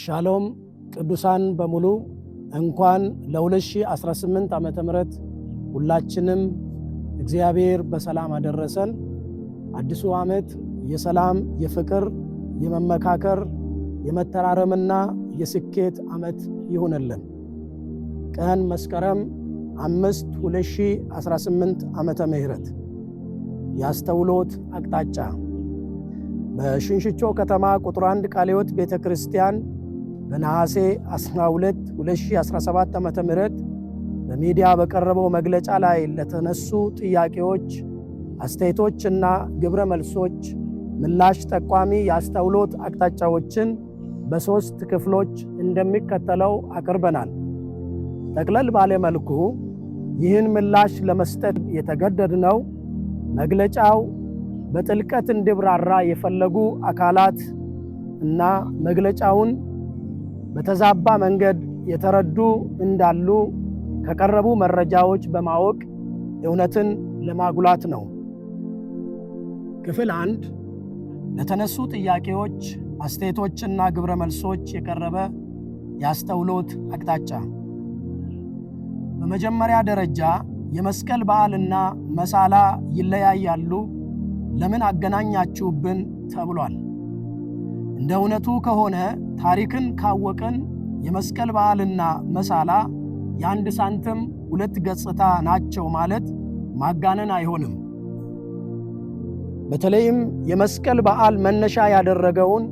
ሻሎም ቅዱሳን በሙሉ እንኳን ለ2018 ዓመተ ምህረት ሁላችንም እግዚአብሔር በሰላም አደረሰን። አዲሱ ዓመት የሰላም፣ የፍቅር፣ የመመካከር፣ የመተራረምና የስኬት ዓመት ይሁንልን። ቀን መስከረም 5 2018 ዓመተ ምህረት ያስተውሎት አቅጣጫ በሽንሽቾ ከተማ ቁጥር 1 ቃለ ሕይወት ቤተክርስቲያን በነሐሴ 12 2017 ዓመተ ምህረት በሚዲያ በቀረበው መግለጫ ላይ ለተነሱ ጥያቄዎች፣ አስተያየቶችና ግብረ መልሶች ምላሽ ጠቋሚ ያስተውሎት አቅጣጫዎችን በ3 ክፍሎች እንደሚከተለው አቅርበናል። ጠቅለል ባለ መልኩ ይህን ምላሽ ለመስጠት የተገደድነው መግለጫው በጥልቀት እንዲብራራ የፈለጉ አካላት እና መግለጫውን በተዛባ መንገድ የተረዱ እንዳሉ ከቀረቡ መረጃዎች በማወቅ እውነትን ለማጉላት ነው። ክፍል 1 ለተነሱ ጥያቄዎች፣ አስተያየቶችና ግብረ መልሶች የቀረበ ያስተውሎት አቅጣጫ። በመጀመሪያ ደረጃ የመስቀል በዓልና መሳላ ይለያያሉ፣ ለምን አገናኛችሁብን ተብሏል። እንደ እውነቱ ከሆነ ታሪክን ካወቅን የመስቀል በዓልና መሳላ የአንድ ሳንቲም 2 ገጽታ ናቸው ማለት ማጋነን አይሆንም። በተለይም የመስቀል በዓል መነሻ ያደረገውን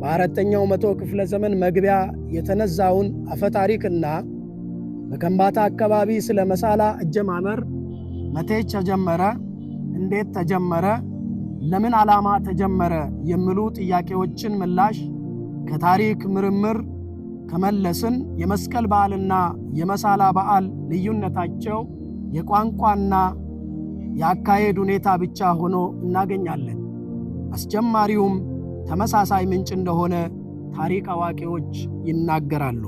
በ4ኛው መቶ ክፍለ ዘመን መግቢያ የተነዛውን አፈታሪክና በከምባታ አካባቢ ስለ መሳላ አጀማመር መቼ ተጀመረ፣ እንዴት ተጀመረ፣ ለምን ዓላማ ተጀመረ የሚሉ ጥያቄዎችን ምላሽ ከታሪክ ምርምር ከመለስን የመስቀል በዓልና የመሳላ በዓል ልዩነታቸው የቋንቋና የአካሄድ ሁኔታ ብቻ ሆኖ እናገኛለን። አስጀማሪውም ተመሳሳይ ምንጭ እንደሆነ ታሪክ አዋቂዎች ይናገራሉ።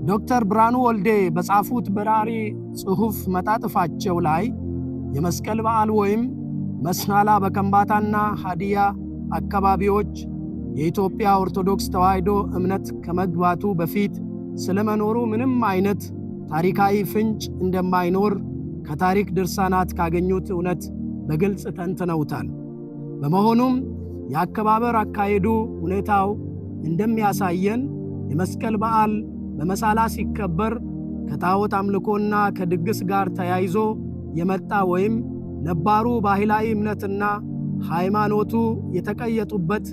ዶክተር ብርሃኑ ወልዴ በጻፉት በራሪ ጽሑፍ መጣጥፋቸው ላይ የመስቀል በዓል ወይም መሳላ በከምባታና ሀዲያ አካባቢዎች የኢትዮጵያ ኦርቶዶክስ ተዋሕዶ እምነት ከመግባቱ በፊት ስለመኖሩ ምንም አይነት ታሪካዊ ፍንጭ እንደማይኖር ከታሪክ ድርሳናት ካገኙት እውነት በግልጽ ተንትነውታል። በመሆኑም የአከባበር አካሄዱ ሁኔታው እንደሚያሳየን የመስቀል በዓል በመሳላ ሲከበር ከጣዖት አምልኮና ከድግስ ጋር ተያይዞ የመጣ ወይም ነባሩ ባህላዊ እምነትና ሃይማኖቱ የተቀየጡበት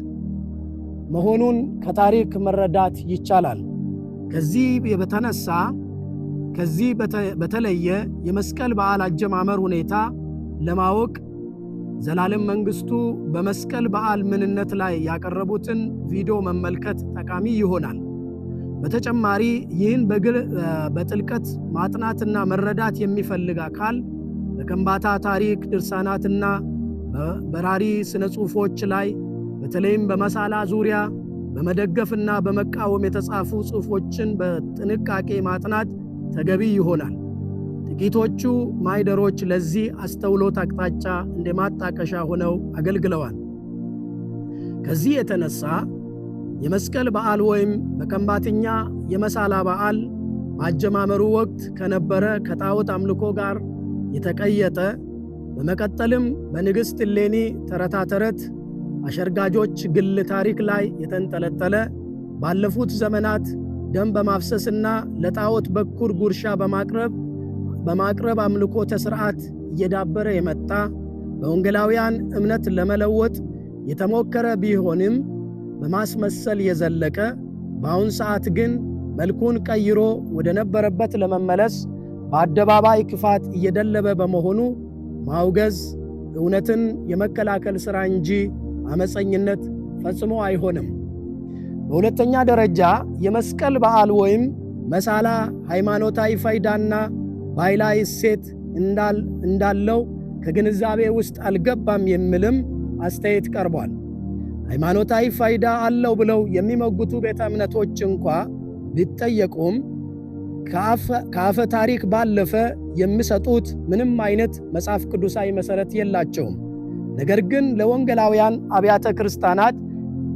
መሆኑን ከታሪክ መረዳት ይቻላል። ከዚህ በተለየ የመስቀል በዓል አጀማመር ሁኔታ ለማወቅ ዘላለም መንግስቱ በመስቀል በዓል ምንነት ላይ ያቀረቡትን ቪዲዮ መመልከት ጠቃሚ ይሆናል። በተጨማሪ ይህን በጥልቀት ማጥናትና መረዳት የሚፈልግ አካል በከምባታ ታሪክ ድርሳናትና በራሪ ስነ ጽሑፎች ላይ በተለይም በመሳላ ዙሪያ በመደገፍና በመቃወም የተጻፉ ጽሑፎችን በጥንቃቄ ማጥናት ተገቢ ይሆናል። ጥቂቶቹ ማይደሮች ለዚህ አስተውሎት አቅጣጫ እንደ ማጣቀሻ ሆነው አገልግለዋል። ከዚህ የተነሳ የመስቀል በዓል ወይም በከምባትኛ የመሳላ በዓል ማጀማመሩ ወቅት ከነበረ ከጣዖት አምልኮ ጋር የተቀየጠ በመቀጠልም በንግሥት እሌኒ ተረታ ተረት አሸርጋጆች ግል ታሪክ ላይ የተንጠለጠለ ባለፉት ዘመናት ደም በማፍሰስና ለጣዖት በኩር ጉርሻ በማቅረብ አምልኮተ ሥርዓት እየዳበረ የመጣ በወንጌላውያን እምነት ለመለወጥ የተሞከረ ቢሆንም በማስመሰል የዘለቀ በአሁን ሰዓት ግን መልኩን ቀይሮ ወደ ነበረበት ለመመለስ በአደባባይ ክፋት እየደለበ በመሆኑ ማውገዝ እውነትን የመከላከል ሥራ እንጂ አመፀኝነት ፈጽሞ አይሆንም። በሁለተኛ ደረጃ የመስቀል በዓል ወይም መሳላ ሃይማኖታዊ ፋይዳና ባህላዊ እሴት እንዳለው ከግንዛቤ ውስጥ አልገባም የሚልም አስተያየት ቀርቧል። ሃይማኖታዊ ፋይዳ አለው ብለው የሚሞግቱ ቤተ እምነቶች እንኳ ቢጠየቁም ከአፈ ታሪክ ባለፈ የሚሰጡት ምንም አይነት መጽሐፍ ቅዱሳዊ መሠረት የላቸውም። ነገር ግን ለወንጌላውያን አብያተ ክርስቲያናት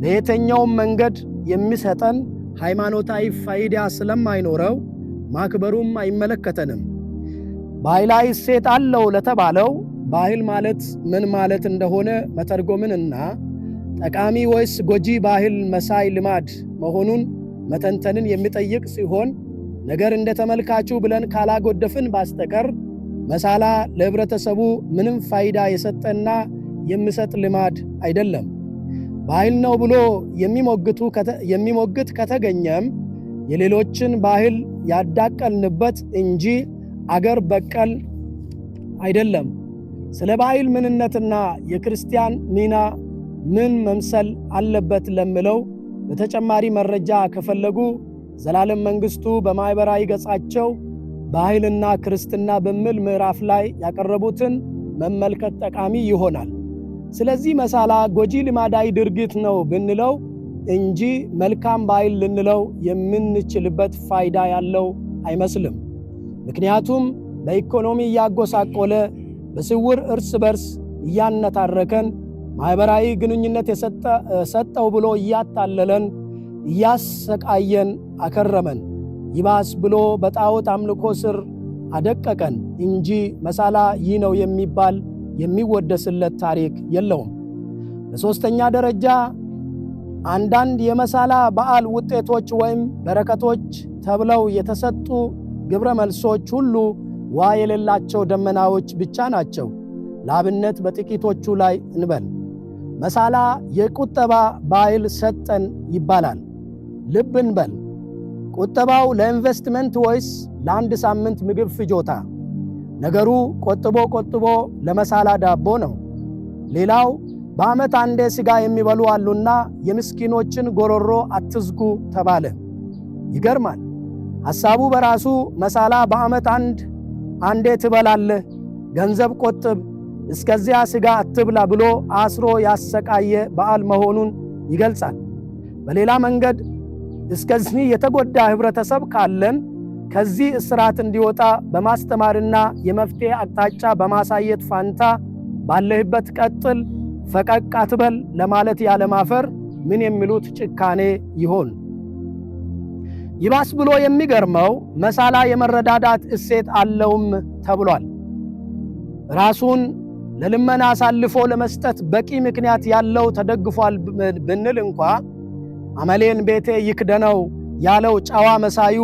በየትኛውም መንገድ የሚሰጠን ሃይማኖታዊ ፋይዳ ስለማይኖረው ማክበሩም አይመለከተንም። ባህላዊ እሴት አለው ለተባለው ባህል ማለት ምን ማለት እንደሆነ መተርጎምንና ጠቃሚ ወይስ ጎጂ ባህል መሳይ ልማድ መሆኑን መተንተንን የሚጠይቅ ሲሆን ነገር እንደተመልካቹ ብለን ካላጎደፍን ባስተቀር መሳላ ለህብረተሰቡ ምንም ፋይዳ የሰጠና የሚሰጥ ልማድ አይደለም። ባህል ነው ብሎ የሚሞግት ከተገኘም የሌሎችን ባህል ያዳቀልንበት እንጂ አገር በቀል አይደለም። ስለ ባህል ምንነትና የክርስቲያን ሚና ምን መምሰል አለበት ለምለው በተጨማሪ መረጃ ከፈለጉ ዘላለም መንግስቱ በማህበራዊ ገጻቸው ባህልና ክርስትና በሚል ምዕራፍ ላይ ያቀረቡትን መመልከት ጠቃሚ ይሆናል። ስለዚህ መሳላ ጎጂ ልማዳዊ ድርጊት ነው ብንለው እንጂ መልካም ባህል ልንለው የምንችልበት ፋይዳ ያለው አይመስልም። ምክንያቱም በኢኮኖሚ እያጎሳቆለ በስውር እርስ በርስ እያነታረከን ማህበራዊ ግንኙነት ሰጠው ብሎ እያታለለን እያሰቃየን አከረመን። ይባስ ብሎ በጣዖት አምልኮ ስር አደቀቀን እንጂ መሳላ ይህ ነው የሚባል የሚወደስለት ታሪክ የለውም። በሦስተኛ ደረጃ አንዳንድ የመሳላ በዓል ውጤቶች ወይም በረከቶች ተብለው የተሰጡ ግብረ መልሶች ሁሉ ውሃ የሌላቸው ደመናዎች ብቻ ናቸው። ለአብነት በጥቂቶቹ ላይ እንበል። መሳላ የቁጠባ ባህል ሰጠን ይባላል። ልብ እንበል፣ ቁጠባው ለኢንቨስትመንት ወይስ ለአንድ ሳምንት ምግብ ፍጆታ? ነገሩ ቆጥቦ ለመሳላ ዳቦ ነው። ሌላው በዓመት አንዴ ሥጋ የሚበሉ አሉና የምስኪኖችን ጎሮሮ አትዝጉ ተባለ። ይገርማል። ሐሳቡ በራሱ መሳላ በዓመት አንዴ ትበላለህ፣ ገንዘብ ቆጥብ፣ እስከዚያ ሥጋ አትብላ ብሎ አስሮ ያሰቃየ በዓል መሆኑን ይገልጻል። በሌላ መንገድ እስከዚህ የተጎዳ ህብረተሰብ ካለን ከዚህ እስራት እንዲወጣ በማስተማርና የመፍትሄ አቅጣጫ በማሳየት ፋንታ ባለህበት ቀጥል፣ ፈቀቅ አትበል ለማለት ያለማፈር ምን የሚሉት ጭካኔ ይሆን? ይባስ ብሎ የሚገርመው መሳላ የመረዳዳት እሴት አለውም ተብሏል። ራሱን ለልመና አሳልፎ ለመስጠት በቂ ምክንያት ያለው ተደግፏል ብንል እንኳ አመሌን ቤቴ ይክደነው ያለው ጨዋ መሳዩ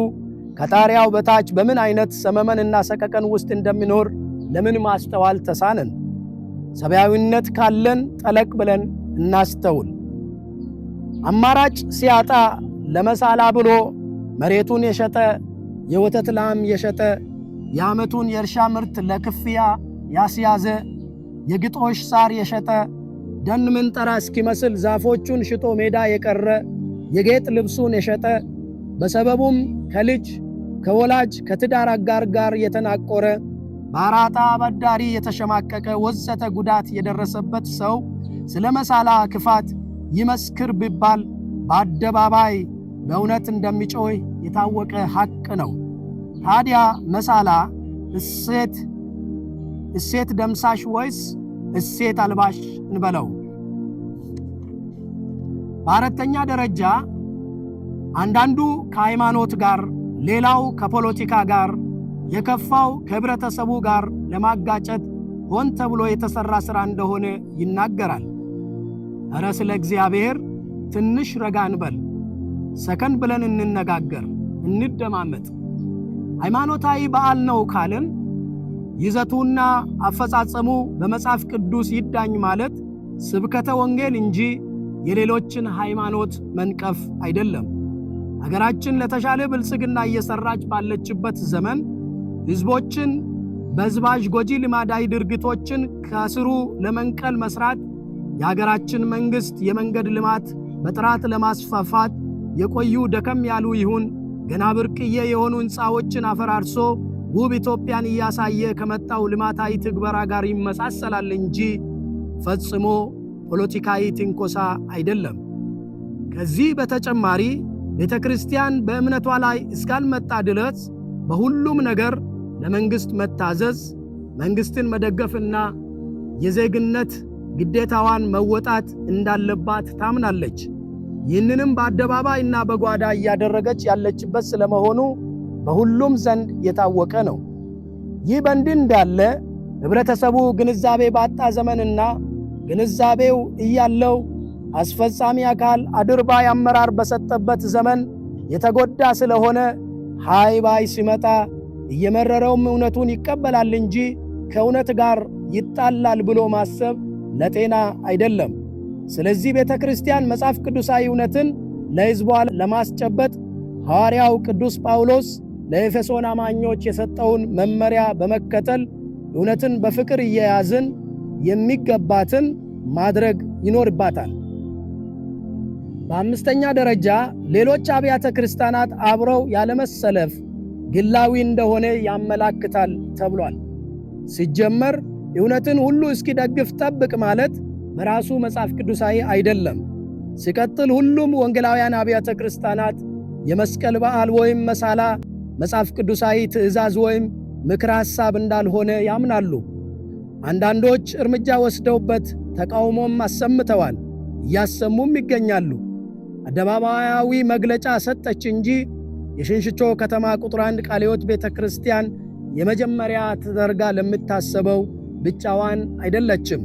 ከጣሪያው በታች በምን አይነት ሰመመንና ሰቀቀን ውስጥ እንደሚኖር ለምን ማስተዋል ተሳነን? ሰብአዊነት ካለን ጠለቅ ብለን እናስተውል። አማራጭ ሲያጣ ለመሳላ ብሎ መሬቱን የሸጠ፣ የወተት ላም የሸጠ፣ የዓመቱን የእርሻ ምርት ለክፍያ ያስያዘ፣ የግጦሽ ሳር የሸጠ፣ ደን ምንጠራ እስኪመስል ዛፎቹን ሽጦ ሜዳ የቀረ፣ የጌጥ ልብሱን የሸጠ፣ በሰበቡም ከልጅ ከወላጅ ከትዳር አጋር ጋር የተናቆረ፣ በአራጣ አበዳሪ የተሸማቀቀ ወዘተ ጉዳት የደረሰበት ሰው ስለ መሳላ ክፋት ይመስክር ቢባል በአደባባይ በእውነት እንደሚጮህ የታወቀ ሐቅ ነው። ታዲያ መሳላ እሴት ደምሳሽ ወይስ እሴት አልባሽ እንበለው? በአራተኛ ደረጃ አንዳንዱ ከሃይማኖት ጋር፣ ሌላው ከፖለቲካ ጋር፣ የከፋው ከህብረተሰቡ ጋር ለማጋጨት ሆን ተብሎ የተሰራ ሥራ እንደሆነ ይናገራል። እረ ስለ እግዚአብሔር ትንሽ ረጋ እንበል፣ ሰከን ብለን እንነጋገር፣ እንደማመጥ። ሃይማኖታዊ በዓል ነው ካልን ይዘቱና አፈጻጸሙ በመጽሐፍ ቅዱስ ይዳኝ ማለት ስብከተ ወንጌል እንጂ የሌሎችን ሃይማኖት መንቀፍ አይደለም። ሀገራችን ለተሻለ ብልጽግና እየሰራች ባለችበት ዘመን ህዝቦችን በዝባዥ ጎጂ ልማዳዊ ድርጊቶችን ከስሩ ለመንቀል መስራት የሀገራችን መንግስት የመንገድ ልማት በጥራት ለማስፋፋት የቆዩ ደከም ያሉ ይሁን ገና ብርቅዬ የሆኑ ሕንፃዎችን አፈራርሶ ውብ ኢትዮጵያን እያሳየ ከመጣው ልማታዊ ትግበራ ጋር ይመሳሰላል እንጂ ፈጽሞ ፖለቲካዊ ትንኮሳ አይደለም። ከዚህ በተጨማሪ ቤተ ክርስቲያን በእምነቷ ላይ እስካልመጣ ድረስ በሁሉም ነገር ለመንግስት መታዘዝ፣ መንግስትን መደገፍና የዜግነት ግዴታዋን መወጣት እንዳለባት ታምናለች። ይህንንም በአደባባይና በጓዳ እያደረገች ያለችበት ስለመሆኑ በሁሉም ዘንድ የታወቀ ነው። ይህ በእንዲህ እንዳለ ህብረተሰቡ ግንዛቤ ባጣ ዘመንና ግንዛቤው እያለው አስፈጻሚ አካል አድርባይ አመራር በሰጠበት ዘመን የተጎዳ ስለሆነ ሃይ ባይ ሲመጣ እየመረረውም እውነቱን ይቀበላል እንጂ ከእውነት ጋር ይጣላል ብሎ ማሰብ ለጤና አይደለም። ስለዚህ ቤተ ክርስቲያን መጽሐፍ ቅዱሳዊ እውነትን ለሕዝቧ ለማስጨበጥ ሐዋርያው ቅዱስ ጳውሎስ ለኤፌሶን አማኞች የሰጠውን መመሪያ በመከተል እውነትን በፍቅር እየያዝን የሚገባትን ማድረግ ይኖርባታል። በአምስተኛ ደረጃ ሌሎች አብያተ ክርስቲያናት አብረው ያለመሰለፍ ግላዊ እንደሆነ ያመላክታል ተብሏል። ሲጀመር እውነትን ሁሉ እስኪደግፍ ጠብቅ ማለት በራሱ መጽሐፍ ቅዱሳዊ አይደለም። ሲቀጥል ሁሉም ወንጌላውያን አብያተ ክርስቲያናት የመስቀል በዓል ወይም መሳላ መጽሐፍ ቅዱሳዊ ትእዛዝ ወይም ምክር ሐሳብ እንዳልሆነ ያምናሉ። አንዳንዶች እርምጃ ወስደውበት ተቃውሞም አሰምተዋል፣ እያሰሙም ይገኛሉ። አደባባያዊ መግለጫ ሰጠች እንጂ የሽንሽቾ ከተማ ቁጥር 1 ቃለ ሕይወት ቤተ ክርስቲያን የመጀመሪያ ተደርጋ ለምታሰበው ብቻዋን አይደለችም።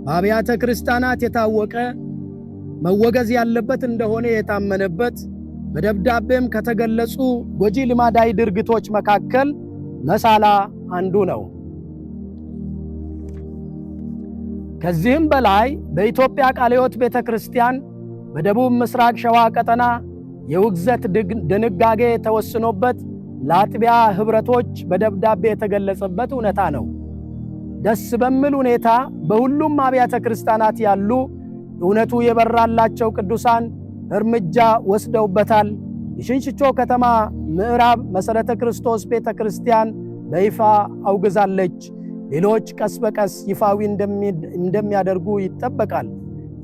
በአብያተ ክርስቲያናት የታወቀ መወገዝ ያለበት እንደሆነ የታመነበት በደብዳቤም ከተገለጹ ጎጂ ልማዳዊ ድርጊቶች መካከል መሳላ አንዱ ነው። ከዚህም በላይ በኢትዮጵያ ቃለ ሕይወት ቤተ ክርስቲያን በደቡብ ምስራቅ ሸዋ ቀጠና የውግዘት ድንጋጌ ተወስኖበት ለአጥቢያ ኅብረቶች በደብዳቤ የተገለጸበት እውነታ ነው። ደስ በሚል ሁኔታ በሁሉም አብያተ ክርስቲያናት ያሉ እውነቱ የበራላቸው ቅዱሳን እርምጃ ወስደውበታል። የሽንሽቾ ከተማ ምዕራብ መሠረተ ክርስቶስ ቤተ ክርስቲያን በይፋ አውግዛለች። ሌሎች ቀስ በቀስ ይፋዊ እንደሚያደርጉ ይጠበቃል።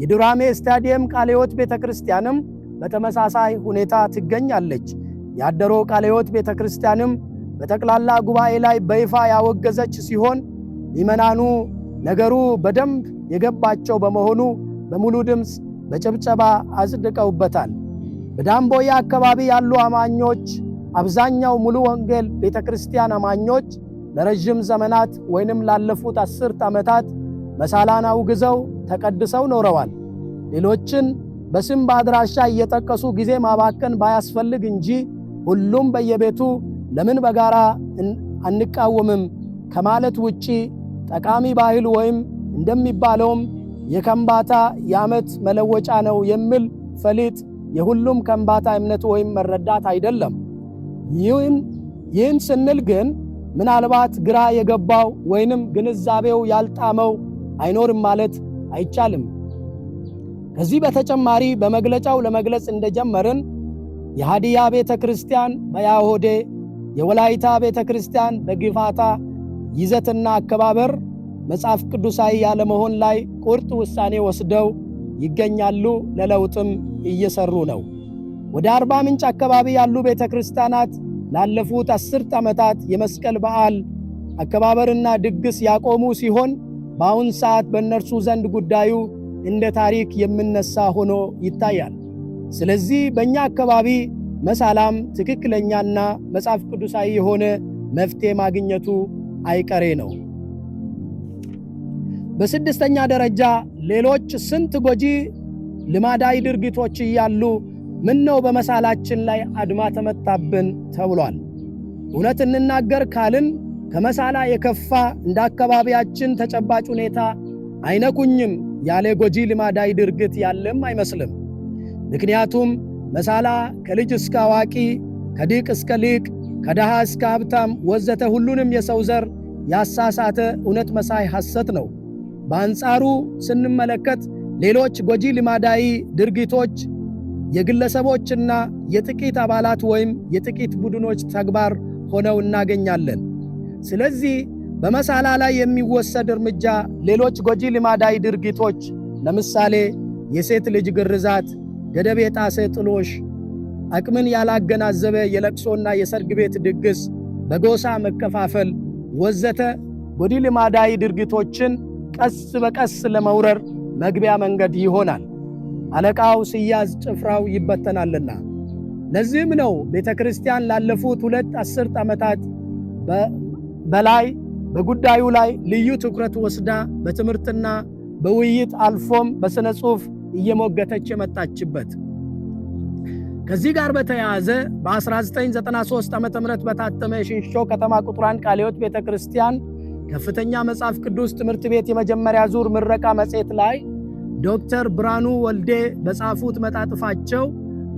የዱራሜ ስታዲየም ቃለ ሕይወት ቤተ ክርስቲያንም በተመሳሳይ ሁኔታ ትገኛለች። የአደሮ ቃለ ሕይወት ቤተ ክርስቲያንም በጠቅላላ ጉባኤ ላይ በይፋ ያወገዘች ሲሆን ምዕመናኑ ነገሩ በደንብ የገባቸው በመሆኑ በሙሉ ድምፅ በጭብጨባ አጽድቀውበታል። በዳምቦያ አካባቢ ያሉ አማኞች አብዛኛው ሙሉ ወንጌል ቤተ ክርስቲያን አማኞች ለረጅም ዘመናት ወይንም ላለፉት 10 ዓመታት መሳላን አውግዘው ተቀድሰው ኖረዋል። ሌሎችን በስም በአድራሻ እየጠቀሱ ጊዜ ማባከን ባያስፈልግ እንጂ ሁሉም በየቤቱ ለምን በጋራ አንቃወምም ከማለት ውጪ ጠቃሚ ባህል ወይም እንደሚባለውም የከምባታ የዓመት መለወጫ ነው የሚል ፈሊጥ የሁሉም ከምባታ እምነት ወይም መረዳት አይደለም። ይህን ስንል ግን ምናልባት ግራ የገባው ወይንም ግንዛቤው ያልጣመው አይኖርም ማለት አይቻልም። ከዚህ በተጨማሪ በመግለጫው ለመግለጽ እንደጀመርን የሃዲያ ቤተ ክርስቲያን በያሆዴ፣ የወላይታ ቤተ ክርስቲያን በግፋታ ይዘትና አከባበር መጽሐፍ ቅዱሳዊ ያለመሆን ላይ ቁርጥ ውሳኔ ወስደው ይገኛሉ። ለለውጥም እየሰሩ ነው። ወደ አርባ ምንጭ አካባቢ ያሉ ቤተ ክርስቲያናት ላለፉት 10 ዓመታት የመስቀል በዓል አከባበርና ድግስ ያቆሙ ሲሆን በአሁን ሰዓት በእነርሱ ዘንድ ጉዳዩ እንደ ታሪክ የሚነሳ ሆኖ ይታያል። ስለዚህ በእኛ አካባቢ መሳላም ትክክለኛና መጽሐፍ ቅዱሳዊ የሆነ መፍትሔ ማግኘቱ አይቀሬ ነው። በስድስተኛ ደረጃ ሌሎች ስንት ጎጂ ልማዳዊ ድርጊቶች እያሉ ምን ነው በመሳላችን ላይ አድማ ተመታብን ተብሏል። እውነት እንናገር ካልን ከመሳላ የከፋ እንደ አካባቢያችን ተጨባጭ ሁኔታ አይነኩኝም ያለ ጎጂ ልማዳዊ ድርጊት ያለም አይመስልም። ምክንያቱም መሳላ ከልጅ እስከ አዋቂ፣ ከዲቅ እስከ ሊቅ፣ ከደሃ እስከ ሀብታም ወዘተ ሁሉንም የሰው ዘር ያሳሳተ እውነት መሳይ ሐሰት ነው። በአንጻሩ ስንመለከት ሌሎች ጎጂ ልማዳዊ ድርጊቶች የግለሰቦችና የጥቂት አባላት ወይም የጥቂት ቡድኖች ተግባር ሆነው እናገኛለን። ስለዚህ በመሳላ ላይ የሚወሰድ እርምጃ ሌሎች ጎጂ ልማዳዊ ድርጊቶች ለምሳሌ የሴት ልጅ ግርዛት፣ ገደብ የጣሰ ጥሎሽ፣ አቅምን ያላገናዘበ የለቅሶና የሰርግ ቤት ድግስ፣ በጎሳ መከፋፈል ወዘተ ጎጂ ልማዳዊ ድርጊቶችን ቀስ በቀስ ለመውረር መግቢያ መንገድ ይሆናል። አለቃው ሲያዝ ጭፍራው ይበተናልና። ለዚህም ነው ቤተክርስቲያን ላለፉት 2 አስርት ዓመታት በላይ በጉዳዩ ላይ ልዩ ትኩረት ወስዳ በትምህርትና በውይይት አልፎም በስነ ጽሑፍ እየሞገተች የመጣችበት። ከዚህ ጋር በተያያዘ በ1993 ዓ.ም በታተመ የሽንሾ ከተማ ቁጥር 1 ቃለ ሕይወት ቤተክርስቲያን ከፍተኛ መጽሐፍ ቅዱስ ትምህርት ቤት የመጀመሪያ ዙር ምረቃ መጽሔት ላይ ዶክተር ብርሃኑ ወልዴ በጻፉት መጣጥፋቸው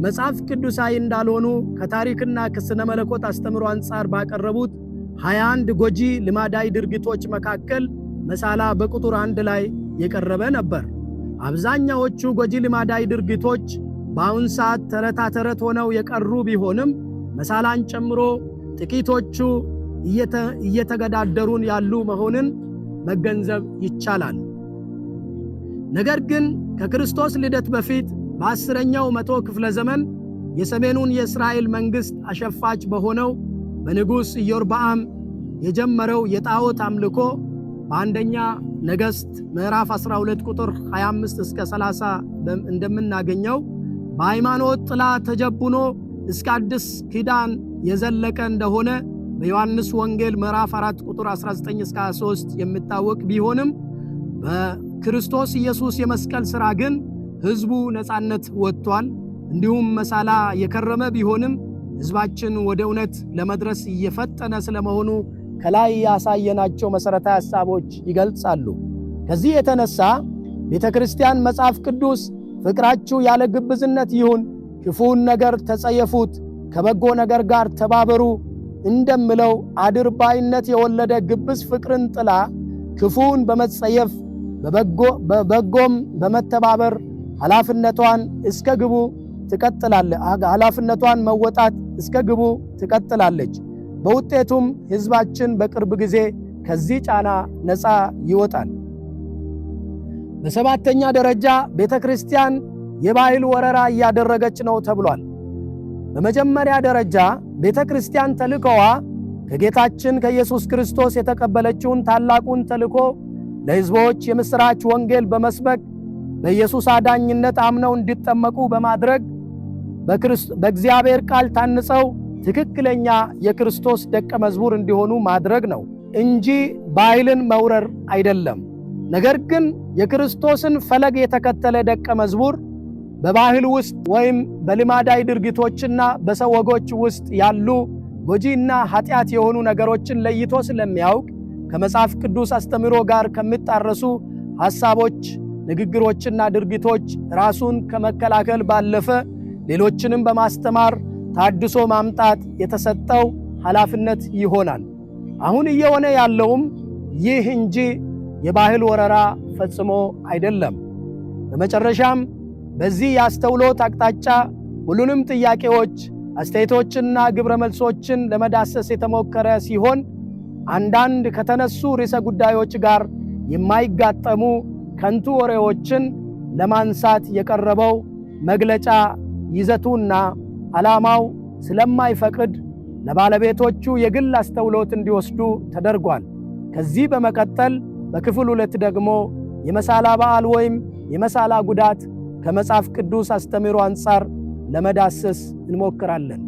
መጽሐፍ ቅዱሳዊ እንዳልሆኑ ከታሪክና ከስነ መለኮት አስተምሮ አንጻር ባቀረቡት 21 ጎጂ ልማዳዊ ድርጊቶች መካከል መሳላ በቁጥር 1 ላይ የቀረበ ነበር። አብዛኛዎቹ ጎጂ ልማዳዊ ድርጊቶች በአሁን ሰዓት ተረታ ተረት ሆነው የቀሩ ቢሆንም መሳላን ጨምሮ ጥቂቶቹ እየተገዳደሩን ያሉ መሆንን መገንዘብ ይቻላል። ነገር ግን ከክርስቶስ ልደት በፊት በ10ኛው መቶ ክፍለ ዘመን የሰሜኑን የእስራኤል መንግሥት አሸፋች በሆነው በንጉሥ ኢዮርብዓም የጀመረው የጣዖት አምልኮ በአንደኛ ነገሥት ምዕራፍ 12 ቁጥር 25 እስከ 30 እንደምናገኘው በሃይማኖት ጥላ ተጀቡኖ እስከ አዲስ ኪዳን የዘለቀ እንደሆነ በዮሐንስ ወንጌል ምዕራፍ 4 ቁጥር 19 እስከ 23 የሚታወቅ ቢሆንም በክርስቶስ ኢየሱስ የመስቀል ሥራ ግን ሕዝቡ ነፃነት ወጥቷል። እንዲሁም መሳላ የከረመ ቢሆንም ሕዝባችን ወደ እውነት ለመድረስ እየፈጠነ ስለመሆኑ ከላይ ያሳየናቸው መሠረታዊ ሐሳቦች ይገልጻሉ። ከዚህ የተነሳ ቤተክርስቲያን መጽሐፍ ቅዱስ ፍቅራችሁ ያለ ግብዝነት ይሁን፣ ክፉውን ነገር ተጸየፉት፣ ከበጎ ነገር ጋር ተባበሩ እንደምለው አድርባይነት የወለደ ግብዝ ፍቅርን ጥላ ክፉውን በመጸየፍ በበጎም በመተባበር ኃላፊነቷን እስከ ግቡ ትቀጥላለች። ኃላፊነቷን መወጣት እስከ ግቡ ትቀጥላለች። በውጤቱም ሕዝባችን በቅርብ ጊዜ ከዚህ ጫና ነፃ ይወጣል። በሰባተኛ ደረጃ ቤተክርስቲያን የባህል ወረራ እያደረገች ነው ተብሏል። በመጀመሪያ ደረጃ ቤተክርስቲያን ተልእኮዋ ከጌታችን ከኢየሱስ ክርስቶስ የተቀበለችውን ታላቁን ተልእኮ ለሕዝቦች የምሥራች ወንጌል በመስበክ በኢየሱስ አዳኝነት አምነው እንዲጠመቁ በማድረግ በእግዚአብሔር ቃል ታንጸው ትክክለኛ የክርስቶስ ደቀ መዝሙር እንዲሆኑ ማድረግ ነው እንጂ ባህልን መውረር አይደለም። ነገር ግን የክርስቶስን ፈለግ የተከተለ ደቀ መዝሙር በባህል ውስጥ ወይም በልማዳዊ ድርጊቶችና በሰው ወጎች ውስጥ ያሉ ጎጂና ኃጢአት የሆኑ ነገሮችን ለይቶ ስለሚያውቅ ከመጽሐፍ ቅዱስ አስተምሮ ጋር ከሚጣረሱ ሐሳቦች፣ ንግግሮችና ድርጊቶች ራሱን ከመከላከል ባለፈ ሌሎችንም በማስተማር ታድሶ ማምጣት የተሰጠው ኃላፊነት ይሆናል። አሁን እየሆነ ያለውም ይህ እንጂ የባህል ወረራ ፈጽሞ አይደለም። በመጨረሻም በዚህ የአስተውሎት አቅጣጫ ሁሉንም ጥያቄዎች፣ አስተያየቶችና ግብረ መልሶችን ለመዳሰስ የተሞከረ ሲሆን አንዳንድ ከተነሱ ርዕሰ ጉዳዮች ጋር የማይጋጠሙ ከንቱ ወሬዎችን ለማንሳት የቀረበው መግለጫ ይዘቱና ዓላማው ስለማይፈቅድ ለባለቤቶቹ የግል አስተውሎት እንዲወስዱ ተደርጓል። ከዚህ በመቀጠል በክፍል 2 ደግሞ የመሳላ በዓል ወይም የመሳላ ጉዳት ከመጽሐፍ ቅዱስ አስተምሮ አንጻር ለመዳሰስ እንሞክራለን።